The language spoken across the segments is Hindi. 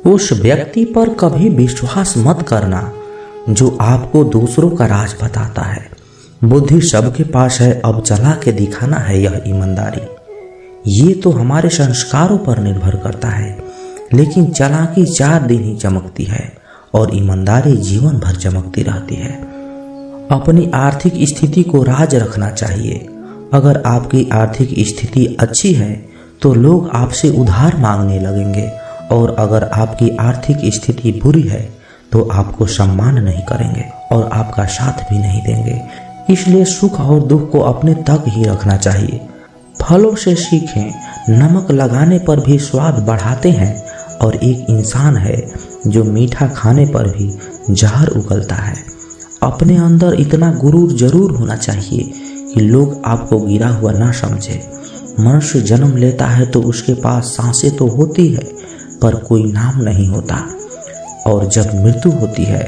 उस व्यक्ति पर कभी विश्वास मत करना जो आपको दूसरों का राज बताता है। बुद्धि सबके पास है, अब चला के दिखाना है यह ईमानदारी। ये तो हमारे संस्कारों पर निर्भर करता है, लेकिन चालाकी 4 दिन ही चमकती है और ईमानदारी जीवन भर चमकती रहती है। अपनी आर्थिक स्थिति को राज रखना चाहिए। अगर आपकी आर्थिक स्थिति अच्छी है तो लोग आपसे उधार मांगने लगेंगे, और अगर आपकी आर्थिक स्थिति बुरी है तो आपको सम्मान नहीं करेंगे और आपका साथ भी नहीं देंगे। इसलिए सुख और दुख को अपने तक ही रखना चाहिए। फलों से सीखें, नमक लगाने पर भी स्वाद बढ़ाते हैं, और एक इंसान है जो मीठा खाने पर भी जहर उगलता है। अपने अंदर इतना गुरूर जरूर होना चाहिए कि लोग आपको गिरा हुआ ना समझे। मनुष्य जन्म लेता है तो उसके पास सांसें तो होती है पर कोई नाम नहीं होता, और जब मृत्यु होती है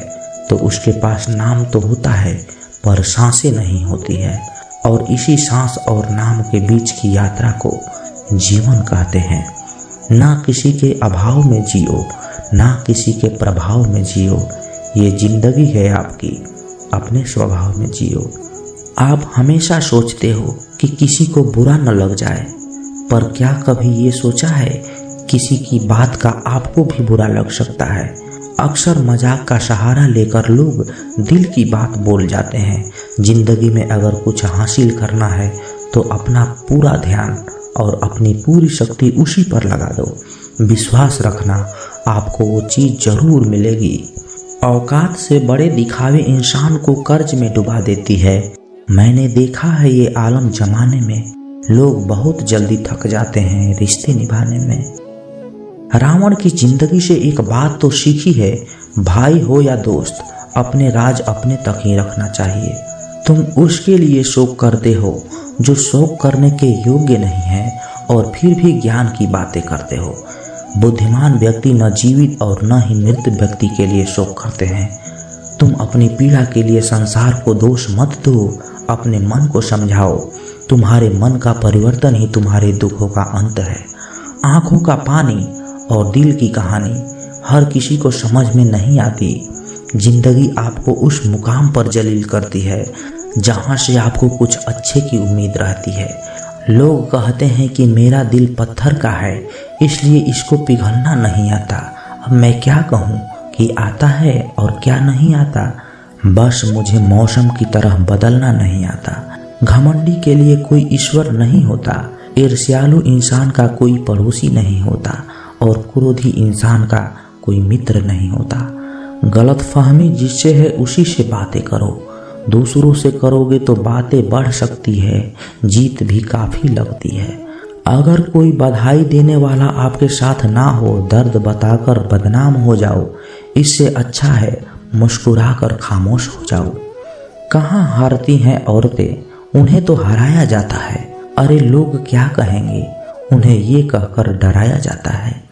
तो उसके पास नाम तो होता है पर सांसें नहीं होती है। और इसी सांस और नाम के बीच की यात्रा को जीवन कहते हैं। ना किसी के अभाव में जियो, ना किसी के प्रभाव में जियो। ये जिंदगी है आपकी, अपने स्वभाव में जियो। आप हमेशा सोचते हो कि किसी को बुरा न लग जाए, पर क्या कभी ये सोचा है किसी की बात का आपको भी बुरा लग सकता है। अक्सर मजाक का सहारा लेकर लोग दिल की बात बोल जाते हैं। जिंदगी में अगर कुछ हासिल करना है तो अपना पूरा ध्यान और अपनी पूरी शक्ति उसी पर लगा दो। विश्वास रखना, आपको वो चीज जरूर मिलेगी। औकात से बड़े दिखावे इंसान को कर्ज में डुबा देती है। मैंने देखा है ये आलम जमाने में लोग बहुत जल्दी थक जाते हैं रिश्ते निभाने में। रावण की जिंदगी से एक बात तो सीखी है, भाई हो या दोस्त, अपने राज अपने तक ही रखना चाहिए। तुम उसके लिए शोक करते हो जो शोक करने के योग्य नहीं है, और फिर भी ज्ञान की बातें करते हो। बुद्धिमान व्यक्ति न जीवित और न ही मृत व्यक्ति के लिए शोक करते हैं। तुम अपनी पीड़ा के लिए संसार को दोष मत दो, अपने मन को समझाओ। तुम्हारे मन का परिवर्तन ही तुम्हारे दुखों का अंत है। आंखों का पानी और दिल की कहानी हर किसी को समझ में नहीं आती। जिंदगी आपको उस मुकाम पर जलील करती है जहां से आपको कुछ अच्छे की उम्मीद रहती है। लोग कहते हैं कि मेरा दिल पत्थर का है, इसलिए इसको पिघलना नहीं आता। अब मैं क्या कहूँ कि आता है और क्या नहीं आता। बस मुझे मौसम की तरह बदलना नहीं आता। घमंडी के लिए कोई ईश्वर नहीं होता, ईर्ष्यालु इंसान का कोई पड़ोसी नहीं होता, और क्रोधी इंसान का कोई मित्र नहीं होता। गलतफहमी जिससे है उसी से बातें करो। दूसरों से करोगे तो बातें बढ़ सकती है, जीत भी काफी लगती है। अगर कोई बधाई देने वाला आपके साथ ना हो, दर्द बताकर बदनाम हो जाओ। इससे अच्छा है मुस्कुराकर खामोश हो जाओ। कहाँ हारती हैं औरतें, उन्हें तो हराया जाता है। अरे लोग क्या कहेंगे, उन्हें ये कहकर डराया जाता है।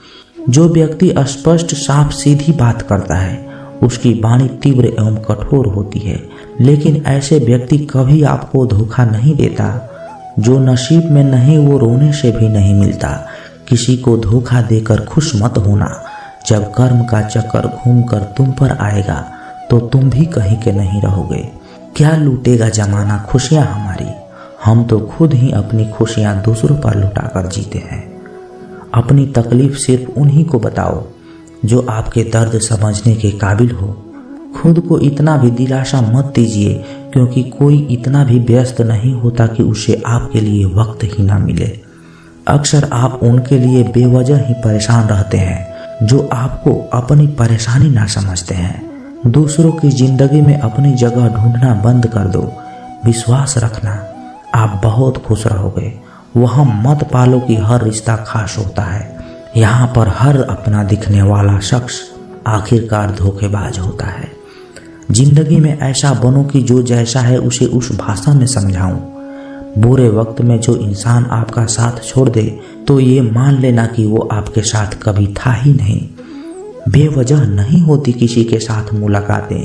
जो व्यक्ति स्पष्ट साफ सीधी बात करता है उसकी वाणी तीव्र एवं कठोर होती है, लेकिन ऐसे व्यक्ति कभी आपको धोखा नहीं देता। जो नसीब में नहीं वो रोने से भी नहीं मिलता। किसी को धोखा देकर खुश मत होना। जब कर्म का चक्कर घूमकर तुम पर आएगा तो तुम भी कहीं के नहीं रहोगे। क्या लूटेगा जमाना खुशियां हमारी, हम तो खुद ही अपनी खुशियां दूसरों पर लुटाकर जीते हैं। अपनी तकलीफ सिर्फ उन्हीं को बताओ जो आपके दर्द समझने के काबिल हो। खुद को इतना भी दिलासा मत दीजिए, क्योंकि कोई इतना भी व्यस्त नहीं होता कि उसे आपके लिए वक्त ही ना मिले। अक्सर आप उनके लिए बेवजह ही परेशान रहते हैं जो आपको अपनी परेशानी ना समझते हैं। दूसरों की जिंदगी में अपनी जगह ढूंढना बंद कर दो। विश्वास रखना, आप बहुत खुश रहोगे। वहाँ मत पालो कि हर रिश्ता खास होता है। यहाँ पर हर अपना दिखने वाला शख्स आखिरकार धोखेबाज होता है। जिंदगी में ऐसा बनो कि जो जैसा है उसे उस भाषा में समझाऊं। बुरे वक्त में जो इंसान आपका साथ छोड़ दे तो ये मान लेना कि वो आपके साथ कभी था ही नहीं। बेवजह नहीं होती किसी के साथ मुलाकातें।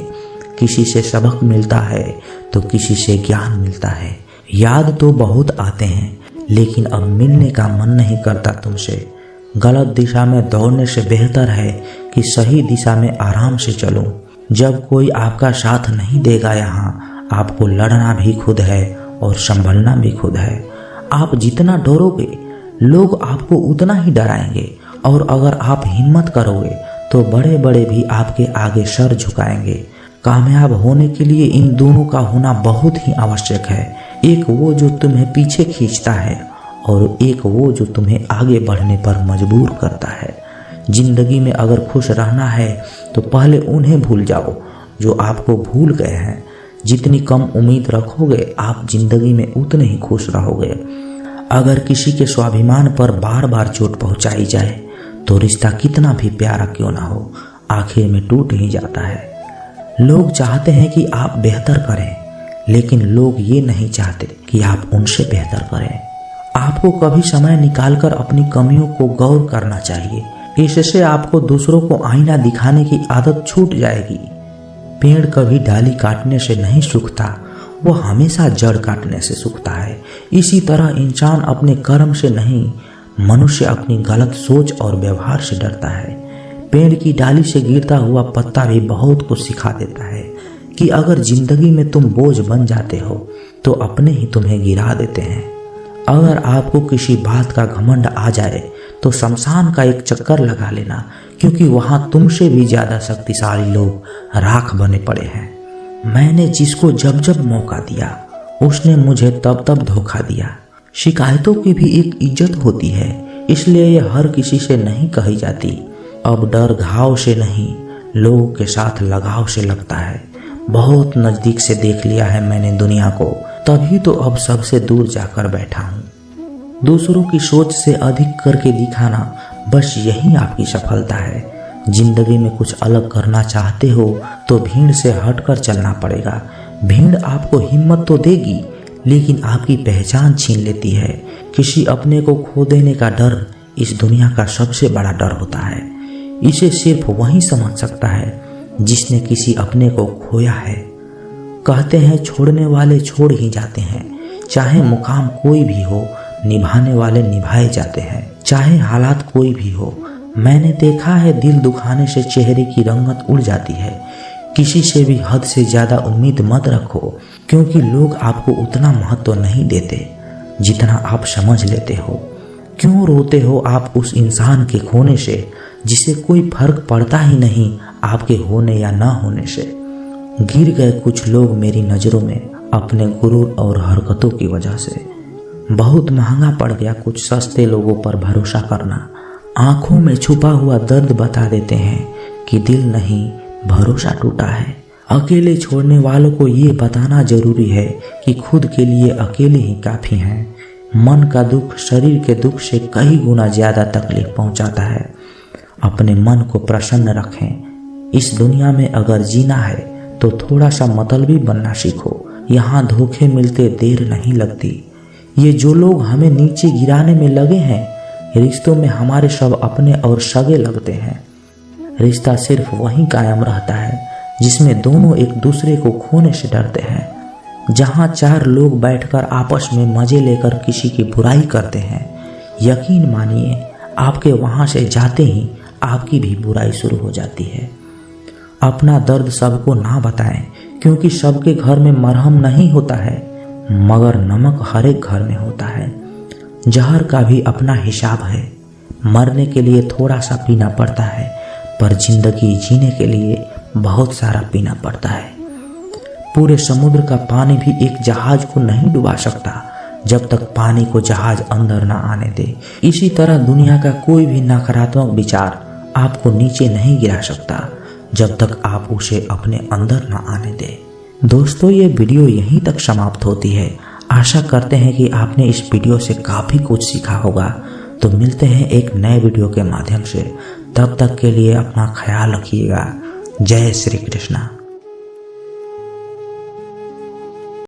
किसी से सबक मिलता है तो किसी से ज्ञान मिलता है। याद तो बहुत आते हैं, लेकिन अब मिलने का मन नहीं करता तुमसे। गलत दिशा में दौड़ने से बेहतर है कि सही दिशा में आराम से चलूं। जब कोई आपका साथ नहीं देगा यहाँ, आपको लड़ना भी खुद है और संभलना भी खुद है। आप जितना डरोगे लोग आपको उतना ही डराएंगे, और अगर आप हिम्मत करोगे तो बड़े बड़े भी आपके आगे सर झुकाएंगे। कामयाब होने के लिए इन दोनों का होना बहुत ही आवश्यक है। एक वो जो तुम्हें पीछे खींचता है और एक वो जो तुम्हें आगे बढ़ने पर मजबूर करता है। जिंदगी में अगर खुश रहना है तो पहले उन्हें भूल जाओ जो आपको भूल गए हैं। जितनी कम उम्मीद रखोगे आप जिंदगी में उतने ही खुश रहोगे। अगर किसी के स्वाभिमान पर बार बार चोट पहुंचाई जाए तो रिश्ता कितना भी प्यारा क्यों ना हो, आखिर में टूट ही जाता है। लोग चाहते हैं कि आप बेहतर करें, लेकिन लोग ये नहीं चाहते कि आप उनसे बेहतर करें। आपको कभी समय निकालकर अपनी कमियों को गौर करना चाहिए। इससे आपको दूसरों को आईना दिखाने की आदत छूट जाएगी। पेड़ कभी डाली काटने से नहीं सूखता, वो हमेशा जड़ काटने से सूखता है। इसी तरह इंसान अपने कर्म से नहीं, मनुष्य अपनी गलत सोच और व्यवहार से डरता है। पेड़ की डाली से गिरता हुआ पत्ता भी बहुत कुछ सिखा देता है कि अगर जिंदगी में तुम बोझ बन जाते हो तो अपने ही तुम्हें गिरा देते हैं। अगर आपको किसी बात का घमंड आ जाए तो शमशान का एक चक्कर लगा लेना, क्योंकि वहां तुमसे भी ज्यादा शक्तिशाली लोग राख बने पड़े हैं। मैंने जिसको जब जब मौका दिया उसने मुझे तब तब धोखा दिया। शिकायतों की भी एक इज्जत होती है, इसलिए यह हर किसी से नहीं कही जाती। अब डर घाव से नहीं, लोगों के साथ लगाव से लगता है। बहुत नजदीक से देख लिया है मैंने दुनिया को, तभी तो अब सबसे दूर जाकर बैठा हूँ। दूसरों की सोच से अधिक करके दिखाना, बस यही आपकी सफलता है। जिंदगी में कुछ अलग करना चाहते हो तो भीड़ से हटकर चलना पड़ेगा। भीड़ आपको हिम्मत तो देगी, लेकिन आपकी पहचान छीन लेती है। किसी अपने को खो देने का डर इस दुनिया का सबसे बड़ा डर होता है। इसे सिर्फ वही समझ सकता है जिसने किसी अपने को खोया है। कहते हैं छोड़ने वाले छोड़ ही जाते हैं। चाहे मुकाम कोई भी हो, निभाने वाले निभाए जाते हैं। चाहे हालात कोई भी हो। मैंने देखा है दिल दुखाने से चेहरे की रंगत उड़ जाती है। किसी से भी हद से ज्यादा उम्मीद मत रखो, क्योंकि लोग आपको उतना महत्व नहीं देते जितना आप समझ लेते हो। क्यों रोते हो आप उस इंसान के खोने से जिसे कोई फर्क पड़ता ही नहीं आपके होने या ना होने से। गिर गए कुछ लोग मेरी नज़रों में अपने गुरूर और हरकतों की वजह से। बहुत महंगा पड़ गया कुछ सस्ते लोगों पर भरोसा करना। आंखों में छुपा हुआ दर्द बता देते हैं कि दिल नहीं, भरोसा टूटा है। अकेले छोड़ने वालों को ये बताना जरूरी है कि खुद के लिए अकेले ही काफी हैं। मन का दुख शरीर के दुख से कई गुना ज्यादा तकलीफ पहुंचाता है। अपने मन को प्रसन्न रखें। इस दुनिया में अगर जीना है तो थोड़ा सा मतलबी बनना सीखो। यहाँ धोखे मिलते देर नहीं लगती। ये जो लोग हमें नीचे गिराने में लगे हैं, रिश्तों में हमारे सब अपने और सगे लगते हैं। रिश्ता सिर्फ वहीं कायम रहता है जिसमें दोनों एक दूसरे को खोने से डरते हैं। जहाँ चार लोग बैठकर आपस में मजे लेकर किसी की बुराई करते हैं, यकीन मानिए आपके वहां से जाते ही आपकी भी बुराई शुरू हो जाती है। अपना दर्द सबको ना बताएं, क्योंकि सबके घर में मरहम नहीं होता है, मगर नमक हर एक घर में होता है। जहर का भी अपना हिसाब है। मरने के लिए थोड़ा सा पीना पड़ता है, पर जिंदगी जीने के लिए बहुत सारा पीना पड़ता है। पूरे समुद्र का पानी भी एक जहाज को नहीं डुबा सकता जब तक पानी को जहाज अंदर ना आने दे। इसी तरह दुनिया का कोई भी नकारात्मक विचार आपको नीचे नहीं गिरा सकता जब तक आप उसे अपने अंदर ना आने दे। दोस्तों, ये वीडियो यहीं तक समाप्त होती है। आशा करते हैं कि आपने इस वीडियो से काफी कुछ सीखा होगा। तो मिलते हैं एक नए वीडियो के माध्यम से। तब तक के लिए अपना ख्याल रखिएगा। जय श्री कृष्णा।